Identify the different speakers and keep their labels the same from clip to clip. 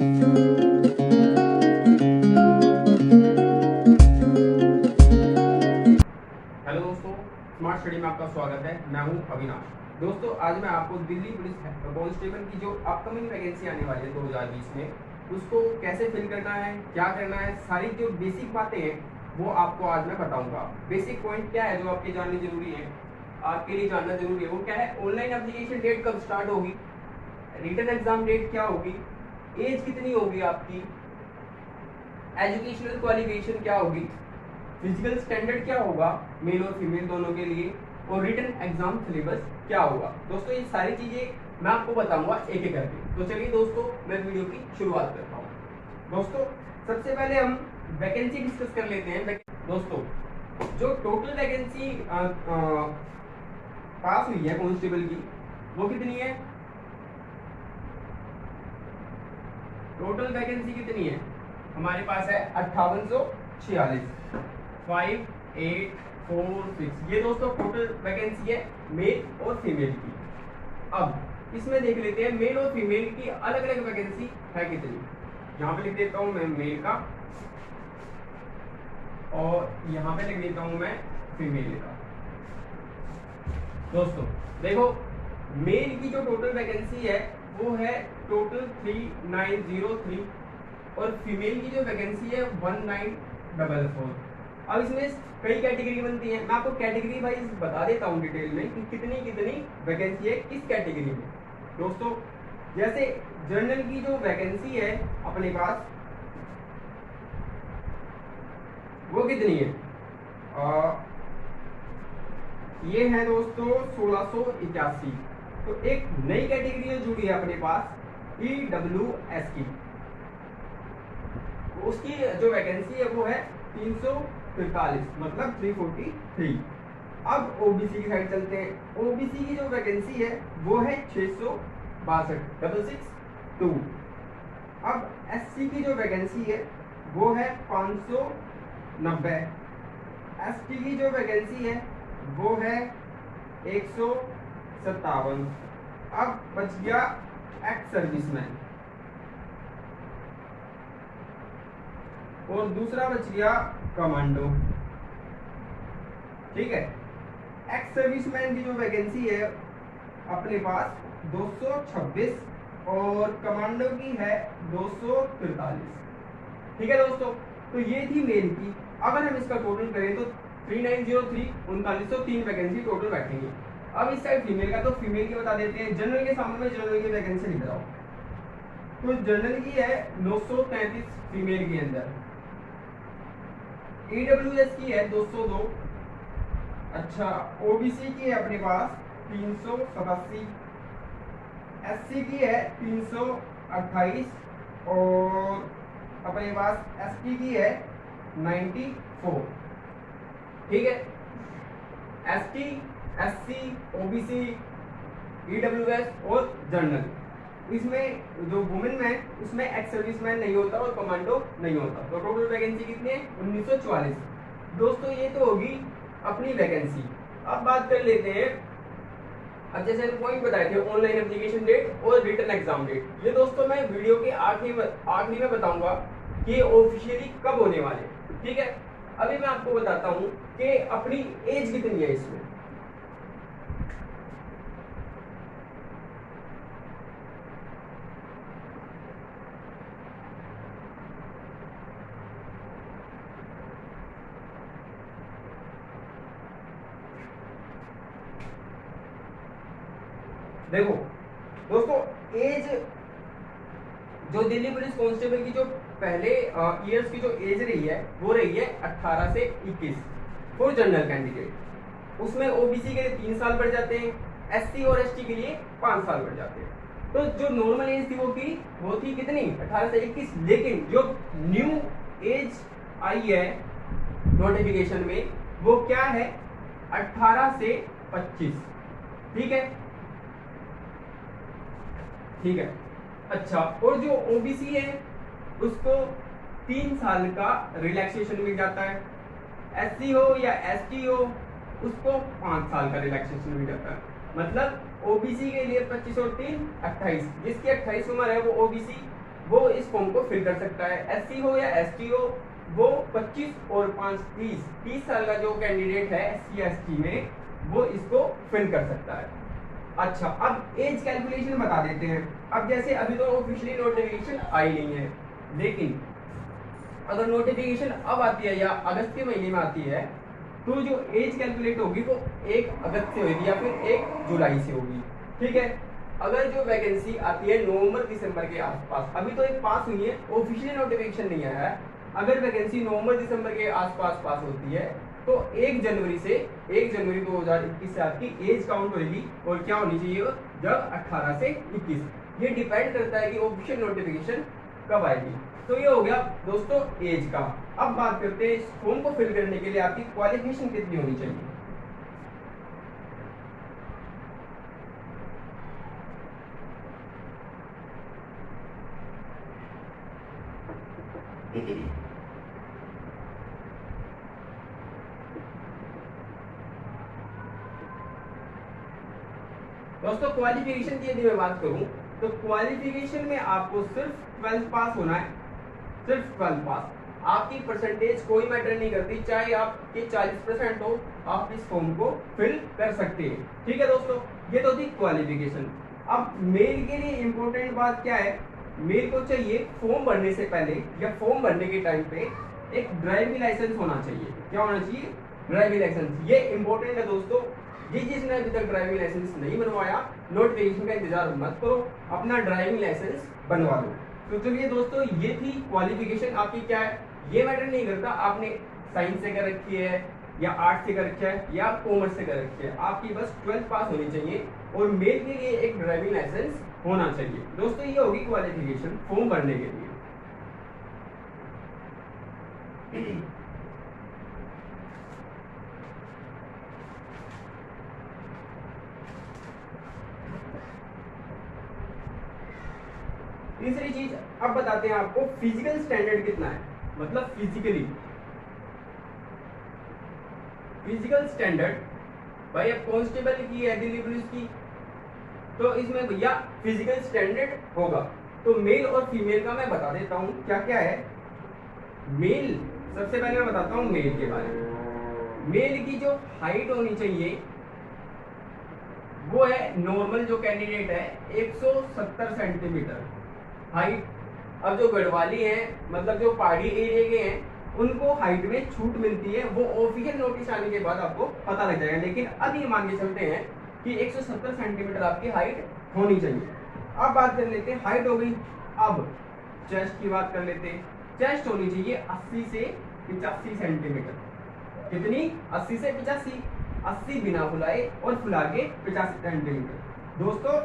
Speaker 1: Hello दोस्तों, smart study में आपका स्वागत है। मैं हूं अविनाश। दोस्तों, आज मैं आपको दिल्ली पुलिस कांस्टेबल की जो अपकमिंग वैकेंसी आने वाली है 2020 में, उसको कैसे फिल करना है, क्या करना है, सारी जो बेसिक बातें हैं वो आपको आज मैं बताऊंगा। बेसिक पॉइंट क्या है जो आपके जानने जरूरी है, आपके लिए जानना जरूरी है, वो क्या है? ऑनलाइन एप्लीकेशन डेट कब स्टार्ट होगी, रिटन एग्जाम डेट क्या होगी, एज कितनी होगी आपकी, एजुकेशनल क्वालिफिकेशन क्या होगी, फिजिकल स्टैंडर्ड क्या होगा मेल और फीमेल दोनों के लिए, और रिटन एग्जाम सिलेबस क्या होगा। दोस्तों, ये सारी चीजें मैं आपको बताऊंगा एक एक करके। तो चलिए दोस्तों, मैं वीडियो की शुरुआत करता हूँ। दोस्तों, सबसे पहले हम वैकेंसी डिस्कस कर लेते हैं। दोस्तों, जो टोटल वैकेंसी पास हुई है कांस्टेबल की, वो कितनी है? टोटल वैकेंसी कितनी है हमारे पास? है 5846, 5846। ये दोस्तों टोटल वैकेंसी है मेल और फीमेल की। अब इसमें देख लेते हैं मेल और फीमेल की अलग अलग वैकेंसी है कितनी। यहाँ पे लिख देता हूं मैं मेल का, और यहाँ पे लिख देता हूं मैं फीमेल का। दोस्तों देखो, मेल की जो टोटल वैकेंसी है वो है टोटल 3903, और फीमेल की जो वैकेंसी है 1944। अब इसमें कई कैटेगरी बनती है, मैं आपको कैटेगरी वाइज बता देता हूँ डिटेल में कि कितनी कितनी वैकेंसी है किस कैटेगरी में। दोस्तों, जैसे जनरल की जो वैकेंसी है अपने पास, वो कितनी है? ये है दोस्तों 1681। तो एक नई कैटेगरी जुड़ी है अपने पास, EWS की। उसकी जो वैकेंसी है वो है 343, मतलब 343। अब ओबीसी की साइड चलते हैं। ओबीसी की जो वैकेंसी है वो है 662, 662। अब एससी की जो वैकेंसी है वो है 590। एसटी की जो वैकेंसी है वो है 157। अब बच गया एक्स सर्विसमैन, और दूसरा बच गया कमांडो। ठीक है, एक्स सर्विसमैन की जो वैकेंसी है अपने पास 226, और कमांडो की है 243। ठीक है दोस्तों, तो ये थी मेल की। अगर हम इसका टोटल करें तो 3903, 3903 वैकेंसी टोटल बैठेंगी। अब इस साइड फीमेल का, तो फीमेल की बता देते हैं। जनरल के सामने में जनरल की वैकेंसी लिख रहा हूँ, तो जनरल की है 933 फीमेल के अंदर। ईडब्ल्यूएस की है 202। अच्छा, ओबीसी की है अपने पास 387, एससी की है 328, और अपने पास एसटी की है 94। ठीक है, एसटी, एससी, ओबीसी, ईडब्ल्यूएस और जनरल, इसमें जो वुमेन में उसमें एक्स सर्विसमैन नहीं होता और कमांडो नहीं होता। तो टोटल वैकेंसी कितनी है? 1944। दोस्तों, ये तो होगी अपनी वैकेंसी। अब बात कर लेते हैं, अब जैसे पॉइंट बताए थे ऑनलाइन एप्लीकेशन डेट और रिटन एग्जाम डेट, ये दोस्तों मैं वीडियो के आखिरी में बताऊंगा कि ये ऑफिशियली कब होने वाले। ठीक है, अभी मैं आपको बताता हूँ कि अपनी एज कितनी है इसमें। देखो दोस्तों, एज जो दिल्ली पुलिस कांस्टेबल की जो पहले ईयर्स की जो एज रही है वो रही है 18 से 21 फॉर जनरल कैंडिडेट। उसमें ओबीसी के लिए 3 साल बढ़ जाते हैं, एससी और एसटी के लिए 5 साल बढ़ जाते हैं। तो जो नॉर्मल एज थी वो थी कितनी? 18 से 21। लेकिन जो न्यू एज आई है नोटिफिकेशन में वो क्या है? 18 से 25। ठीक है, ठीक है। अच्छा, और जो ओबीसी है उसको 3 साल का रिलैक्सेशन मिल जाता है। एससी हो या एसटी हो उसको 5 साल का रिलैक्सेशन मिल जाता है। मतलब ओबीसी के लिए 25 और 3 28, जिसकी 28 उम्र है वो ओबीसी, वो इस फॉर्म को फिल कर सकता है। SC हो या ST हो, वो 25 और 5 30 साल का जो कैंडिडेट है SC या ST में, वो इसको फिल कर सकता है। अच्छा, अब एज कैलकुलेशन बता देते हैं। अब जैसे अभी तो ऑफिशियली नोटिफिकेशन आई नहीं है, लेकिन अगर नोटिफिकेशन अब आती है या अगस्त के महीने में आती है, तो जो एज कैलकुलेट होगी वो 1 अगस्त से होगी या फिर 1 जुलाई से होगी। ठीक है। अगर जो वैकेंसी आती है नवंबर दिसंबर के आसपास, अभी तो एक पास हुई है, ऑफिशियली नोटिफिकेशन नहीं आया है, अगर वैकेंसी नवंबर दिसंबर के आसपास पास होती है तो 1 जनवरी 2021 से आपकी एज काउंट होगी। और क्या होनी चाहिए? जब 18 से 21। ये डिपेंड करता है कि ऑफिशियल नोटिफिकेशन कब आएगी। तो ये हो गया दोस्तों एज का। अब बात करते हैं इस फॉर्म को फिल करने के लिए आपकी क्वालिफिकेशन कितनी होनी चाहिए। दोस्तों क्वालिफिकेशन की यदि मैं बात करूं तो क्वालिफिकेशन में आपको सिर्फ 12th पास होना है, सिर्फ 12th पास। आपकी परसेंटेज कोई मैटर नहीं करती, चाहे आपके 40% हो, आप इस फॉर्म को फिल कर सकते हैं। ठीक है दोस्तों, ये तो थी क्वालिफिकेशन। अब मेल के लिए इंपॉर्टेंट बात क्या है? मेल को चाहिए फॉर्म भरने से पहले या फॉर्म भरने के टाइम पे एक ड्राइविंग लाइसेंस होना चाहिए। क्या होना चाहिए? Driving licence. ये इंपॉर्टेंट है दोस्तों। जिसने अभी तक ड्राइविंग लाइसेंस नहीं बनवाया, नोटिफिकेशन का इंतजार मत करो, अपना ड्राइविंग लाइसेंस बनवा लो। तो चलिए दोस्तों, ये थी क्वालिफिकेशन आपकी। क्या है? ये मैटर नहीं करता आपने साइंस से कर रखी है या आर्ट्स से कर रखा है या कॉमर्स से कर रखी है, आपकी बस 12th पास होनी चाहिए और मेल के लिए एक ड्राइविंग लाइसेंस होना चाहिए। दोस्तों ये होगी क्वालिफिकेशन फॉर्म भरने के लिए। तीसरी चीज अब बताते हैं आपको, फिजिकल स्टैंडर्ड कितना है, मतलब फिजिकली फिजिकल स्टैंडर्ड। भाई अब कांस्टेबल की है, दिल्ली पुलिस की, तो इसमें भैया फिजिकल स्टैंडर्ड होगा। तो मेल और फीमेल का मैं बता देता हूं क्या क्या है। मेल, सबसे पहले मैं बताता हूं मेल के बारे में। मेल की जो हाइट होनी चाहिए वो है, नॉर्मल जो कैंडिडेट है 170 सेंटीमीटर हाइट। अब जो गढ़वाली हैं, मतलब जो पहाड़ी एरिया के हैं, उनको हाइट में छूट मिलती है, वो ऑफिशियल नोटिस आने के बाद आपको पता लग जाएगा। लेकिन अब ये मान के चलते हैं कि 170 सेंटीमीटर आपकी हाइट होनी चाहिए। अब बात कर लेते हैं, हाइट हो गई। अब चेस्ट की बात कर लेते हैं। चेस्ट होनी चाहिए 80 से 85 सेंटीमीटर। कितनी? 80 से 85। 80 बिना फुलाए और फुला के 85 सेंटीमीटर। दोस्तों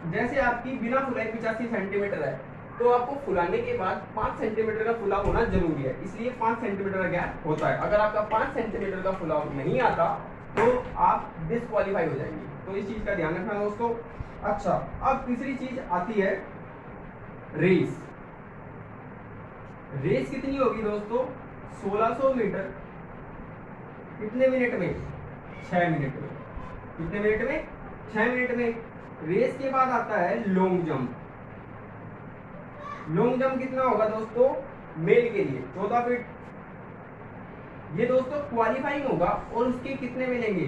Speaker 1: जैसे आपकी बिना फुलाए 85 सेंटीमीटर है, तो आपको फुलाने के बाद 5 सेंटीमीटर का फुलाव होना जरूरी है, इसलिए 5 सेंटीमीटर का गैप होता है। अगर आपका 5 सेंटीमीटर का फुलाव नहीं आता तो आप डिस्क्वालीफाई हो जाएंगे, तो इस चीज का ध्यान रखना दोस्तों। अच्छा, अब तीसरी चीज आती है रेस। रेस कितनी होगी दोस्तों? 1600 मीटर। कितने मिनट में? 6 मिनट में। कितने मिनट में? 6 मिनट में। रेस के बाद आता है लॉन्ग जंप। लॉन्ग जंप कितना होगा दोस्तों? मेल के लिए 14 फीट। ये दोस्तों क्वालिफाइंग होगा और उसके कितने मिलेंगे?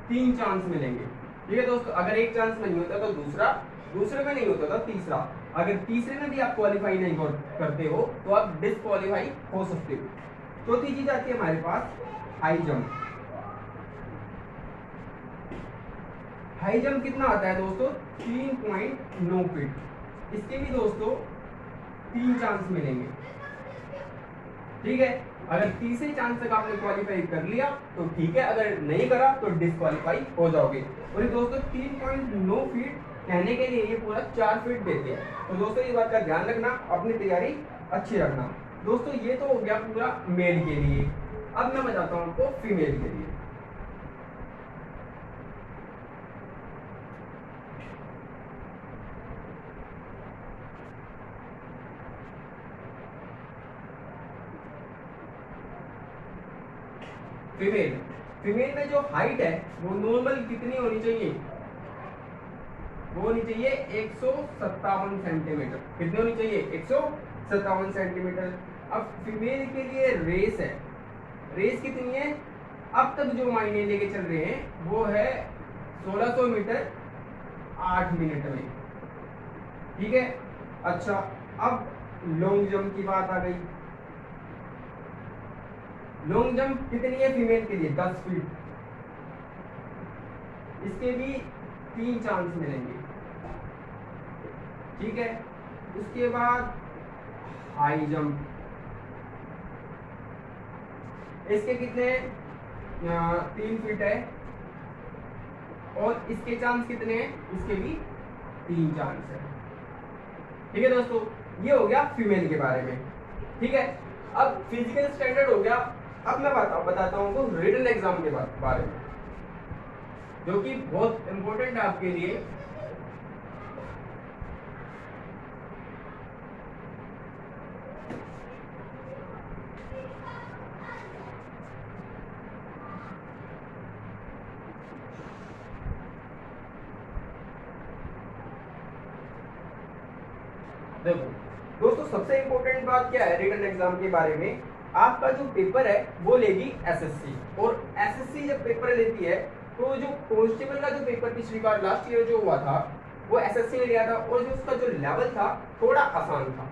Speaker 1: 3 चांस मिलेंगे। ठीक है दोस्तों, अगर एक चांस में नहीं होता तो दूसरा, दूसरे में नहीं होता तो तीसरा। अगर तीसरे में भी आप क्वालिफाई नहीं करते हो तो आप डिस्क्वालीफाई हो सकते हो। चौथी चीज आती है हमारे पास हाई जंप। हाई जंप कितना आता है दोस्तों? 3.9 फीट। इसके भी दोस्तों 3 चांस मिलेंगे। ठीक है, अगर तीसरे चांस तक आपने क्वालिफाई कर लिया तो ठीक है, अगर नहीं करा तो डिस्क्वालीफाई हो जाओगे। और ये दोस्तों 3.9 फीट कहने के लिए ये पूरा 4 फीट देते हैं। तो दोस्तों इस बात का ध्यान रखना, अपनी तैयारी अच्छी रखना। दोस्तों ये तो हो गया पूरा मेल के लिए। अब मैं बताता हूँ आपको फीमेल के लिए। फीमेल में जो हाइट है वो नॉर्मल कितनी होनी चाहिए? वो होनी चाहिए 157 सेंटीमीटर। कितनी होनी चाहिए? 157 सेंटीमीटर। अब फीमेल के लिए रेस है, रेस कितनी है? अब तक जो मायने लेके चल रहे हैं वो है 1600 मीटर 8 मिनट में। ठीक है। अच्छा, अब लॉन्ग जंप की बात आ गई। लॉन्ग जंप कितनी है फीमेल के लिए? 10 फीट। इसके भी 3 चांस मिलेंगे। ठीक है। उसके बाद हाई जंप, इसके कितने? 3 फीट है। और इसके चांस कितने हैं? इसके भी 3 चांस है। ठीक है दोस्तों, ये हो गया फीमेल के बारे में। ठीक है। अब फिजिकल स्टैंडर्ड हो गया। अब मैं बताता हूँ आपको रिटन एग्जाम के बारे में, जो कि बहुत इंपॉर्टेंट है आपके लिए। देखो दोस्तों, सबसे इंपॉर्टेंट बात क्या है रिटन एग्जाम के बारे में? आपका जो पेपर है वो लेगी एसएससी, और एसएससी जब पेपर लेती है तो जो कांस्टेबल का जो पेपर पिछली बार लास्ट ईयर जो हुआ था वो एसएससी ने लिया था, और जो उसका जो लेवल था थोड़ा आसान था।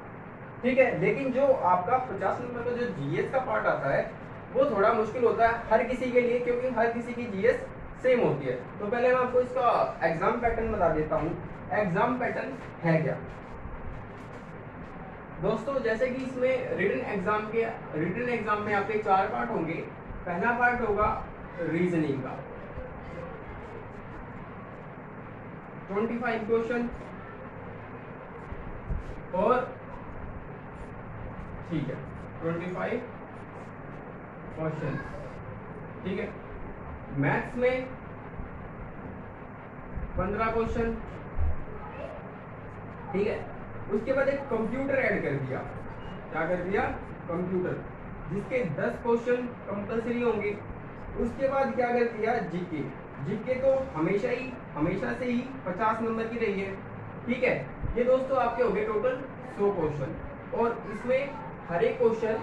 Speaker 1: ठीक है। लेकिन जो आपका 50 नंबर का जो जीएस का पार्ट आता है वो थोड़ा मुश्किल होता है हर किसी के लिए, क्योंकि हर किसी की जीएस सेम होती है। तो पहले मैं आपको इसका एग्जाम पैटर्न बता देता हूँ। एग्जाम पैटर्न है क्या दोस्तों? जैसे कि इसमें रिटन एग्जाम में आपके 4 पार्ट होंगे। पहला पार्ट होगा रीजनिंग का, 25 क्वेश्चन। और ठीक है, 25 क्वेश्चन। ठीक है। मैथ्स में 15 क्वेश्चन। ठीक है। उसके बाद एक कंप्यूटर ऐड कर दिया। क्या कर दिया? कंप्यूटर, जिसके 10 क्वेश्चन कंपलसरी होंगे। उसके बाद क्या कर दिया? जीके। जीके तो हमेशा से ही 50 नंबर की रही है। ठीक है। ये दोस्तों आपके हो गए टोटल 100 क्वेश्चन, और इसमें हर एक क्वेश्चन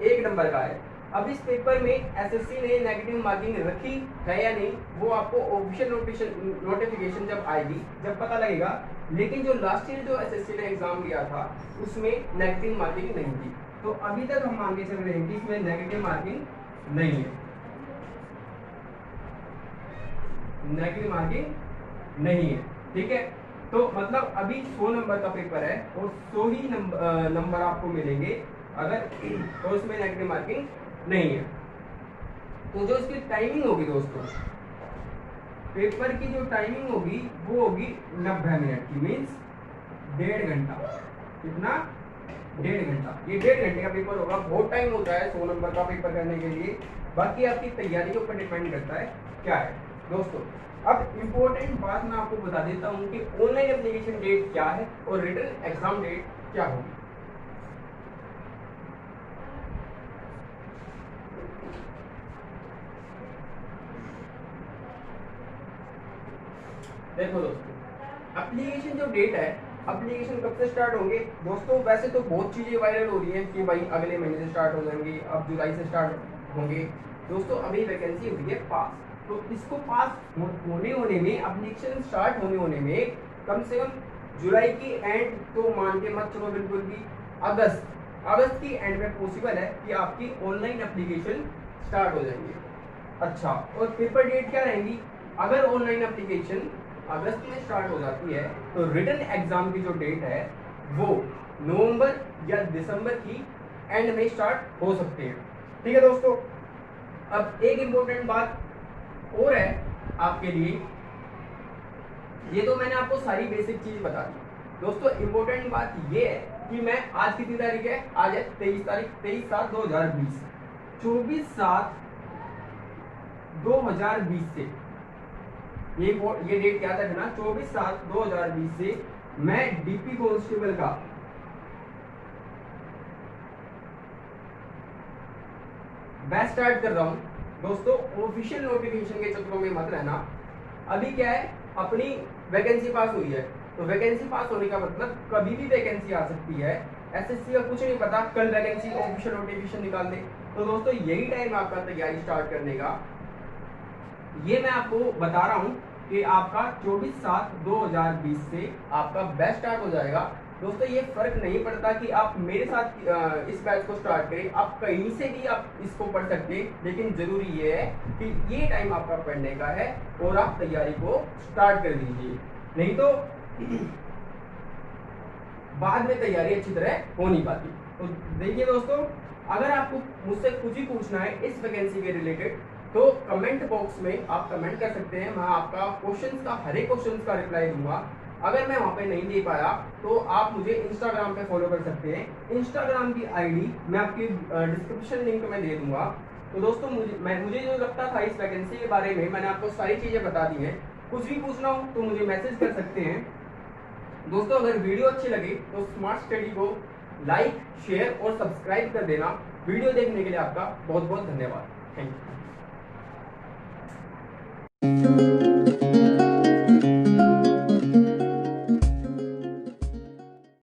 Speaker 1: 1 नंबर का है। अब इस पेपर में एसएससी ने नेगेटिव मार्किंग रखी है या नहीं, वो आपको ऑफिशियल नोटिफिकेशन जब आएगी, जब पता लगेगा। लेकिन जो लास्ट ईयर जो एसएससी ने एग्जाम लिया था उसमें नेगेटिव मार्किंग नहीं थी, तो अभी तक हम मान के चल रहे हैं कि इसमें नेगेटिव मार्किंग नहीं है। नेगेटिव मार्किंग नहीं है। ठीक है। तो मतलब अभी 100 नंबर का पेपर है, और 100 ही नंबर आपको मिलेंगे अगर तो उसमें नेगेटिव मार्किंग नहीं है। तो जो इसकी टाइमिंग होगी दोस्तों, पेपर की जो टाइमिंग होगी वो होगी 90 मिनट की, मीन्स 1.5 घंटा। कितना? 1.5 घंटा। ये 1.5 घंटे का पेपर होगा। बहुत टाइम होता है 100 नंबर का पेपर करने के लिए। बाकी आपकी तैयारी के ऊपर डिपेंड करता है क्या है दोस्तों। अब इम्पोर्टेंट बात मैं आपको बता देता हूँ कि ऑनलाइन एप्लीकेशन डेट क्या है और रिटन एग्जाम डेट क्या होगी। देखो दोस्तों, एप्लीकेशन जो डेट है, एप्लीकेशन कब से स्टार्ट होंगे दोस्तों? वैसे तो बहुत चीजें वायरल हो रही हैं कि भाई अगले महीने से स्टार्ट हो जाएंगे, अब जुलाई से स्टार्ट होंगे। दोस्तों अभी वैकेंसी हुई है पास, तो इसको पास होने में, एप्लीकेशन स्टार्ट होने में कम से कम जुलाई की एंड तो मान के मत चलो बिल्कुल भी, अगस्त की एंड में पॉसिबल है कि आपकी ऑनलाइन एप्लीकेशन स्टार्ट हो जाएंगे। अच्छा, और पेपर डेट क्या रहेंगी? अगर ऑनलाइन एप्लीकेशन अगस्त में स्टार्ट हो जाती है तो रिटन एग्जाम की जो डेट है वो नवंबर या दिसंबर की एंड में स्टार्ट हो सकते हैं। ठीक है दोस्तों। अब एक इंपॉर्टेंट बात और है आपके लिए, ये तो मैंने आपको सारी बेसिक चीज बता दी दोस्तों। इंपॉर्टेंट बात ये है कि मैं आज कितनी तारीख है? आज है 23 तारीख, 23/7/2020। 24/7/2020 से ये डेट याद रखना, 24/7/2020 से मैं डीपी कांस्टेबल का बैच स्टार्ट कर रहा हूं दोस्तों। ऑफिशियल नोटिफिकेशन के चक्रों में मत रहना। अभी क्या है, अपनी
Speaker 2: वैकेंसी पास हुई है। तो वैकेंसी पास होने का मतलब कभी भी वैकेंसी आ सकती है, एसएससी का कुछ नहीं पता, कल वैकेंसी ऑफिशियल नोटिफिकेशन निकाल दे। तो दोस्तों यही टाइम आपका तैयारी स्टार्ट करने का। ये मैं आपको बता रहा हूँ कि आपका 24/7/2020 से आपका बैच स्टार्ट हो जाएगा। दोस्तों ये फर्क नहीं पड़ता कि आप मेरे साथ इस बैच को स्टार्ट करें, आप कहीं से भी आप इसको पढ़ सकते हैं, लेकिन जरूरी ये है कि ये टाइम आपका पढ़ने का है और आप तैयारी को स्टार्ट कर दीजिए, नहीं तो बाद में तैयारी अच्छी तरह हो नहीं पाती। तो देखिए दोस्तों, अगर आपको मुझसे कुछ ही पूछना है इस वैकेंसी के रिलेटेड तो कमेंट बॉक्स में आप कमेंट कर सकते हैं, मैं आपका क्वेश्चंस का हर एक क्वेश्चंस का रिप्लाई दूंगा। अगर मैं वहां पे नहीं दे पाया तो आप मुझे इंस्टाग्राम पे फॉलो कर सकते हैं। इंस्टाग्राम की आईडी मैं आपकी डिस्क्रिप्शन लिंक में दे दूंगा। तो दोस्तों मुझे जो लगता था इस वैकेंसी के बारे में मैंने आपको सारी चीजें बता दी हैं। कुछ भी पूछना हो तो मुझे मैसेज कर सकते हैं। दोस्तों अगर वीडियो अच्छी लगी तो स्मार्ट स्टडी को लाइक, शेयर और सब्सक्राइब कर देना। वीडियो देखने के लिए आपका बहुत बहुत धन्यवाद। Thank you.